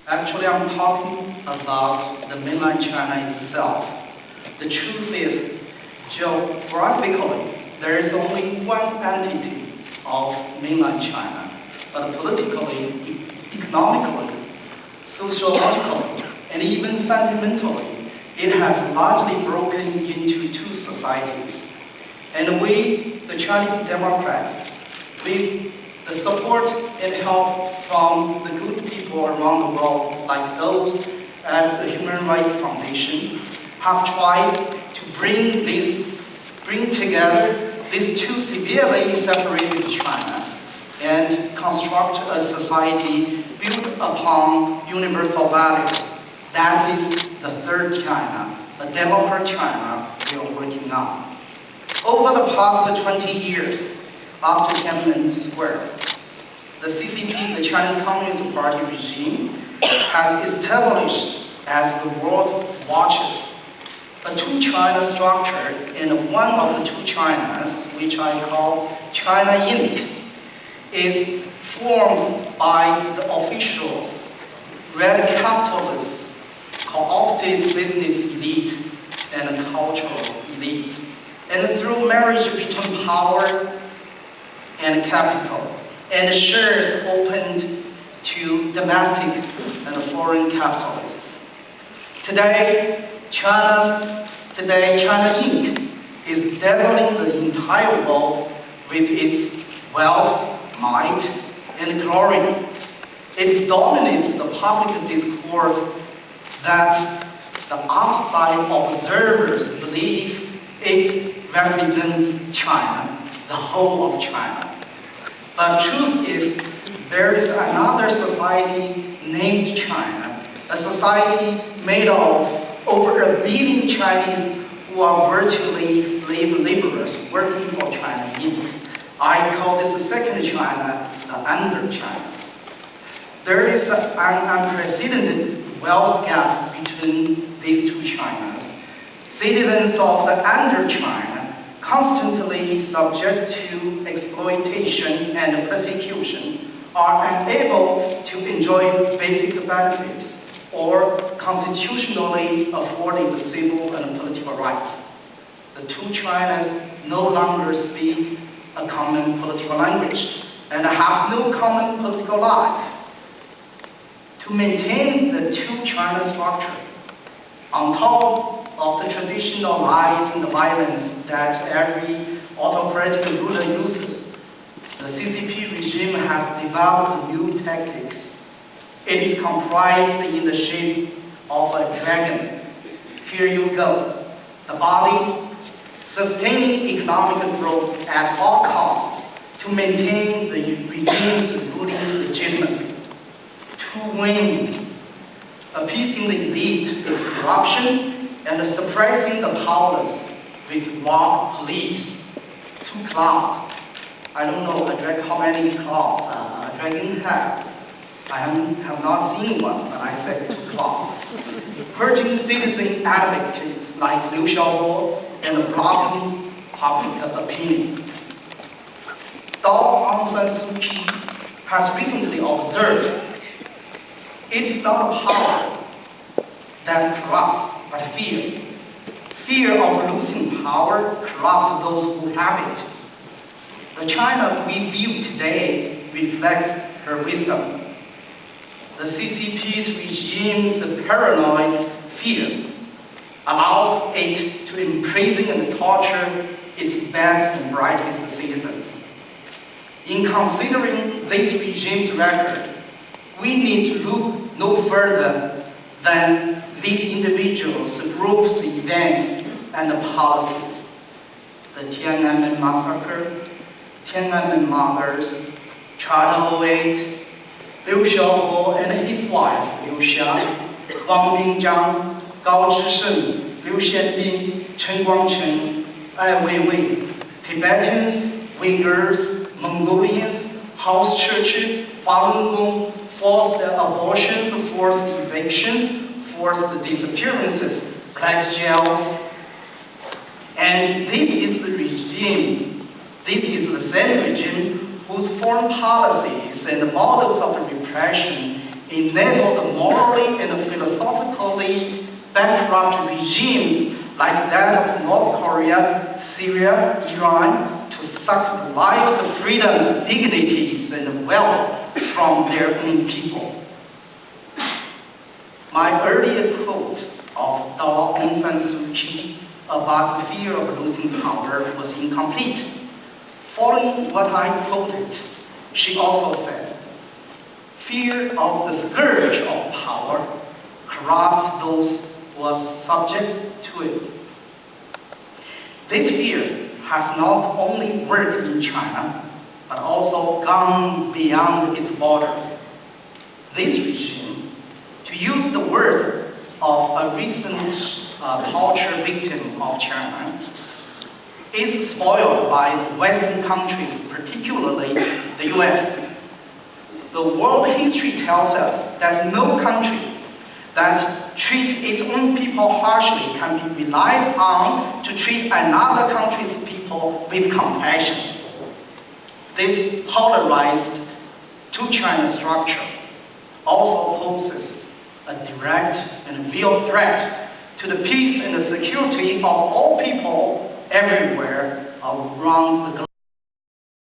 Actually, I'm talking about the mainland China itself. The truth is, geographically, there is only one entity of mainland China, but politically, economically, sociologically, and even sentimentally, it has largely broken into two societies. And we, the Chinese Democrats, with the support and help from the good people around the world, like those at the Human Rights Foundation, have tried to bring together these two severely separated China and construct a society built upon universal values. That is the third China, a democratic China we are working on. Over the past 20 years, after Tiananmen Square, the CCP, the Chinese Communist Party regime, has established as the world watches a two-China structure, and one of the two Chinas, which I call China Inc., is formed by the official red capitalist, co-opted business elite, and cultural elite, and through marriage between power and capital, and shares opened to domestic and foreign capitalists. Today, China Inc. is dazzling the entire world with its wealth, might, and glory. It dominates the public discourse that the outside observers believe it represents China, the whole of China. But truth is, there is another society named China, a society made of over 1 billion Chinese who are virtually slave laborers working for China Inc. I call this the second China, the under China. There is an unprecedented wealth gap between these two Chinas. Citizens of the under China, constantly subject to exploitation and persecution, are unable to enjoy basic benefits or constitutionally affording the civil and political rights. The two Chinas no longer speak a common political language and have no common political life. To maintain the two China structure, on top of the traditional lies and violence that every autocratic ruler uses, the CCP regime has developed new tactics. It is comprised in the shape of a dragon. Here you go. The body, sustaining economic growth at all costs to maintain the regime's ruling legitimacy. Two wings, appeasing the elite with corruption and suppressing the powerless with mob police. Two claws. I don't know how many claws a dragon has. I have not seen one, but I said two claws. Purging citizen advocates like Liu Xiaobo and blocking public opinion. Dao Aung San Suu Kyi has recently observed it is not power that corrupts, but fear. Fear of losing power corrupts those who have it. The China we view today reflects her wisdom. The CCP's regime's paranoid fear allows it to imprison and torture its best and brightest citizens. In considering this regime's record, we need to look no further than these individuals, groups, events, and policies. The Tiananmen massacre, Tiananmen mothers, China 08, Liu Xiaobo and his wife Liu Xia, Wang Binzhang, Gao Zhisheng, Liu Xianbin, Chen Guangcheng, Ai Weiwei, Tibetans, Uyghurs, Mongolians, house churches, Falun Gong, forced abortions, forced eviction, forced disappearances, black jails. And this is the regime, this is the same regime whose foreign policies and models of repression enable the moral bankrupt regimes like that of North Korea, Syria, Iran, to suck the lives, the freedom, dignities, and wealth from their own people. My earlier quote of Dao Aung San Suu Kyi about the fear of losing power was incomplete. Following what I quoted, she also said, "Fear of the scourge of power corrupts those who are subject to it." This fear has not only worked in China, but also gone beyond its borders. This regime, to use the word of a recent torture victim of China, is spoiled by Western countries, particularly the US. The world history tells us that no country that treats its own people harshly can be relied on to treat another country's people with compassion. This polarized two-China structure also poses a direct and real threat to the peace and the security of all people everywhere around the globe.